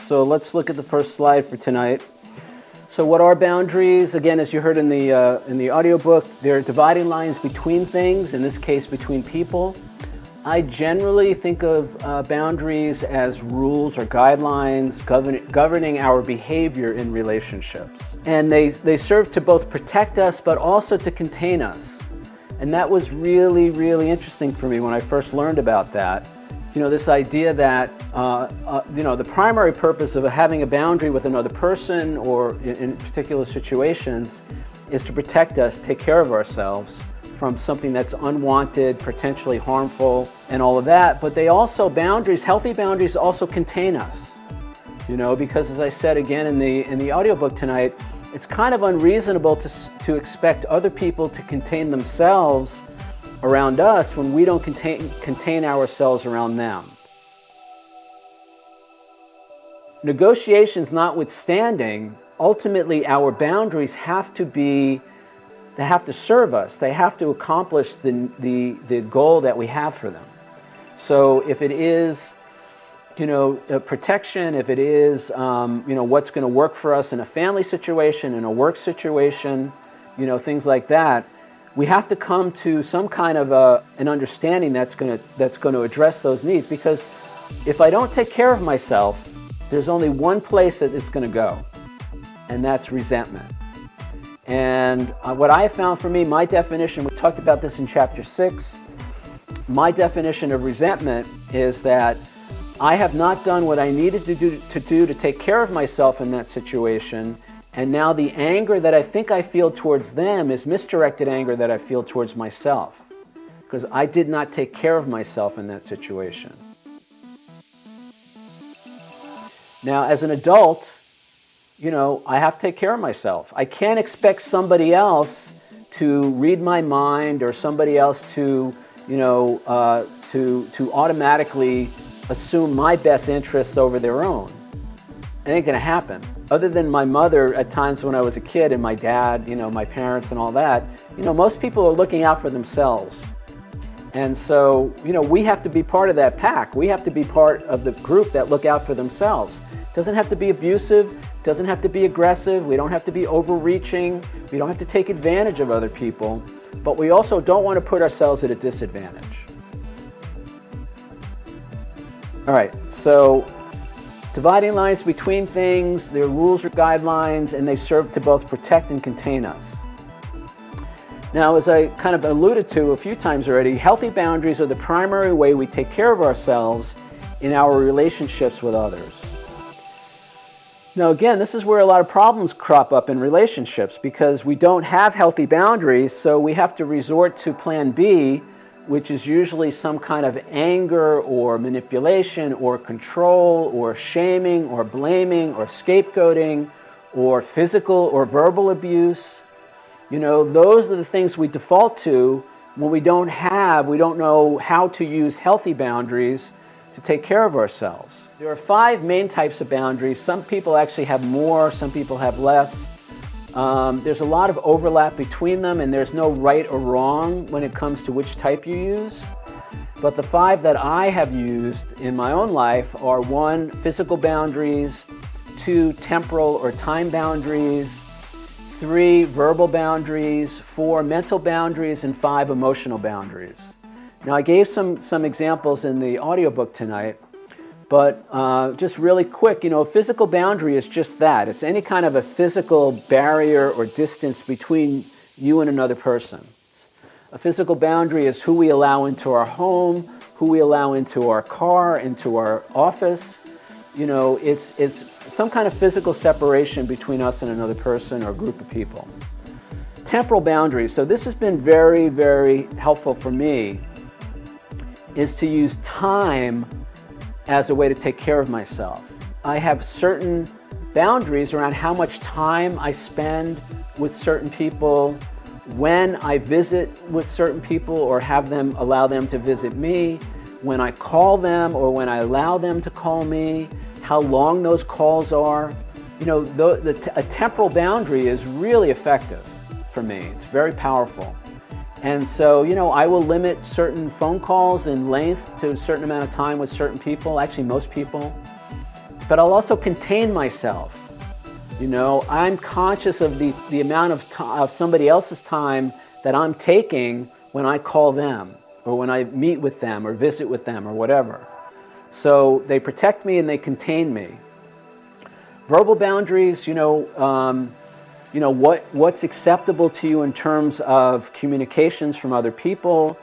So let's look at the first slide for tonight. So what are boundaries? Again, as you heard in the audiobook, they're dividing lines between things, in this case between people. I generally think of boundaries as rules or guidelines governing our behavior in relationships. And they serve to both protect us but also to contain us. And that was really, really interesting for me when I first learned about that. You know, this idea that, the primary purpose of having a boundary with another person or in particular situations is to protect us, take care of ourselves from something that's unwanted, potentially harmful, and all of that. But they also, healthy boundaries also contain us. You know, because as I said again in the audiobook tonight, it's kind of unreasonable to expect other people to contain themselves around us when we don't contain ourselves around them. Negotiations notwithstanding, ultimately our boundaries have to serve us. They have to accomplish the goal that we have for them. So if it is, protection, if it is, what's going to work for us in a family situation, in a work situation, things like that, we have to come to some kind of an understanding that's going to address those needs. Because if I don't take care of myself, there's only one place that it's going to go, and that's resentment. And what I found for me, my definition, we talked about this in chapter 6, my definition of resentment is that I have not done what I needed to do to take care of myself in that situation, and now the anger that I think I feel towards them is misdirected anger that I feel towards myself, because I did not take care of myself in that situation. Now, as an adult, I have to take care of myself. I can't expect somebody else to read my mind or somebody else to automatically assume my best interests over their own. It ain't going to happen. Other than my mother at times when I was a kid and my dad, my parents and all that, most people are looking out for themselves. And so, we have to be part of that pack. We have to be part of the group that look out for themselves. It doesn't have to be abusive, doesn't have to be aggressive, we don't have to be overreaching, we don't have to take advantage of other people, but we also don't want to put ourselves at a disadvantage. All right, so dividing lines between things, they're rules or guidelines, and they serve to both protect and contain us. Now, as I kind of alluded to a few times already, healthy boundaries are the primary way we take care of ourselves in our relationships with others. Now, again, this is where a lot of problems crop up in relationships because we don't have healthy boundaries, so we have to resort to plan B, which is usually some kind of anger or manipulation or control or shaming or blaming or scapegoating or physical or verbal abuse. Those are the things we default to when we don't know how to use healthy boundaries to take care of ourselves. There are 5 main types of boundaries. Some people actually have more, some people have less. There's a lot of overlap between them, and there's no right or wrong when it comes to which type you use. But the 5 that I have used in my own life are 1, physical boundaries, 2, temporal or time boundaries, 3, verbal boundaries, 4, mental boundaries, and 5, emotional boundaries. Now, I gave some examples in the audiobook tonight, but just really quick, a physical boundary is just that. It's any kind of a physical barrier or distance between you and another person. A physical boundary is who we allow into our home, who we allow into our car, into our office. It's some kind of physical separation between us and another person or group of people. Temporal boundaries. So this has been very, very helpful for me, is to use time as a way to take care of myself. I have certain boundaries around how much time I spend with certain people, when I visit with certain people or allow them to visit me, when I call them or when I allow them to call me, how long those calls are. A temporal boundary is really effective for me. It's very powerful. And so, I will limit certain phone calls in length to a certain amount of time with certain people, actually most people. but I'll also contain myself. I'm conscious of the amount of somebody else's time that I'm taking when I call them, or when I meet with them, or visit with them, or whatever. So they protect me and they contain me. Verbal boundaries, what's acceptable to you in terms of communications from other people,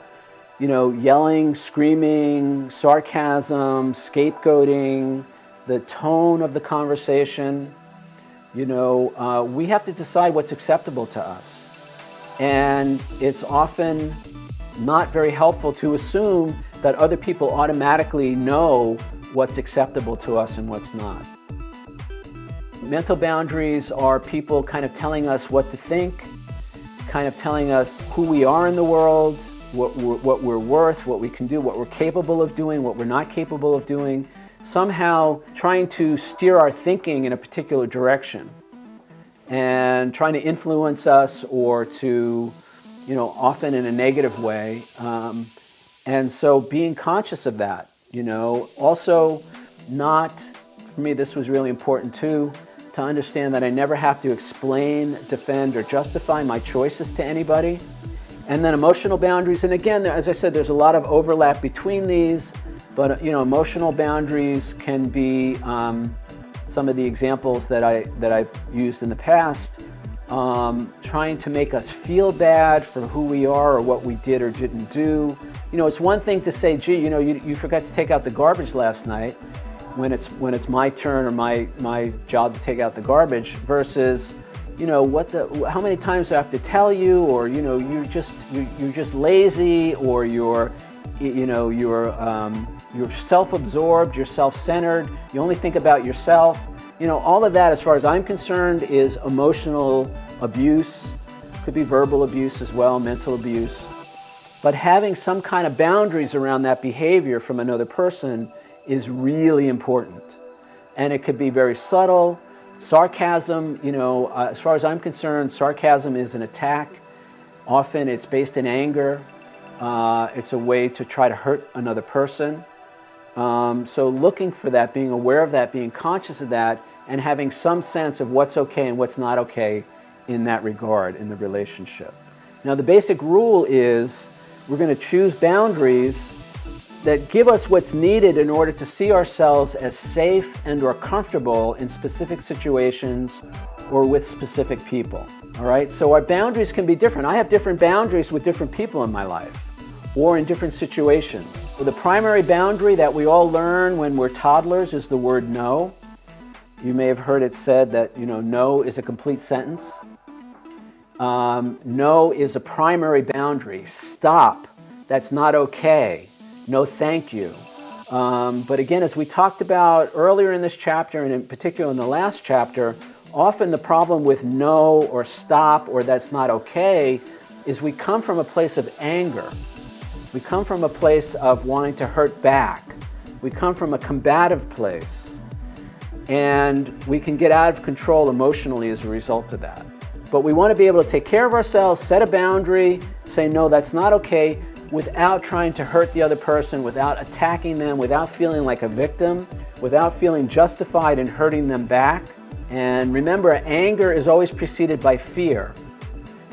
yelling, screaming, sarcasm, scapegoating, the tone of the conversation. We have to decide what's acceptable to us. And it's often not very helpful to assume that other people automatically know what's acceptable to us and what's not. Mental boundaries are people kind of telling us what to think, kind of telling us who we are in the world, what we're worth, what we can do, what we're capable of doing, what we're not capable of doing, somehow trying to steer our thinking in a particular direction and trying to influence us, or to, often in a negative way. And so being conscious of that, also not, for me this was really important too, to understand that I never have to explain, defend, or justify my choices to anybody. And then emotional boundaries, and again, as I said, there's a lot of overlap between these, but emotional boundaries can be some of the examples that I've used in the past, trying to make us feel bad for who we are or what we did or didn't do. It's one thing to say, gee, you forgot to take out the garbage last night, when it's my turn or my job to take out the garbage, versus, how many times do I have to tell you, or you're just lazy, or you're self-absorbed, you're self-centered, you only think about yourself. All of that, as far as I'm concerned, is emotional abuse. Could be verbal abuse as well, mental abuse. But having some kind of boundaries around that behavior from another person is really important. And it could be very subtle. Sarcasm, as far as I'm concerned, sarcasm is an attack. Often it's based in anger. It's a way to try to hurt another person. So looking for that, being aware of that, being conscious of that, and having some sense of what's okay and what's not okay in that regard, in the relationship. Now the basic rule is we're going to choose boundaries that give us what's needed in order to see ourselves as safe and or comfortable in specific situations or with specific people. All right, so our boundaries can be different. I have different boundaries with different people in my life or in different situations. So the primary boundary that we all learn when we're toddlers is the word no. You may have heard it said that, no is a complete sentence. No is a primary boundary. Stop. That's not okay. No, thank you. But again, as we talked about earlier in this chapter, and in particular in the last chapter, often the problem with no or stop or that's not okay is we come from a place of anger. We come from a place of wanting to hurt back. We come from a combative place. And we can get out of control emotionally as a result of that. But we want to be able to take care of ourselves, set a boundary, say, no, that's not okay, without trying to hurt the other person, without attacking them, without feeling like a victim, without feeling justified in hurting them back. And remember, anger is always preceded by fear.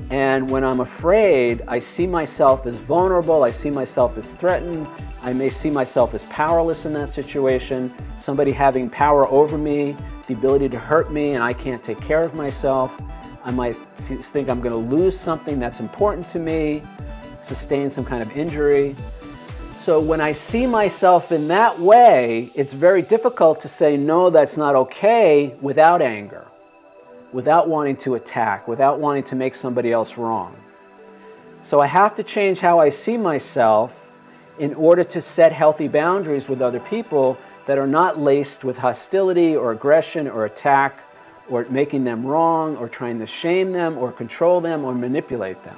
And when I'm afraid, I see myself as vulnerable, I see myself as threatened, I may see myself as powerless in that situation, somebody having power over me, the ability to hurt me, and I can't take care of myself. I might think I'm going to lose something that's important to me, sustain some kind of injury. So when I see myself in that way, it's very difficult to say, no, that's not okay, without anger, without wanting to attack, without wanting to make somebody else wrong. So I have to change how I see myself in order to set healthy boundaries with other people that are not laced with hostility or aggression or attack or making them wrong or trying to shame them or control them or manipulate them.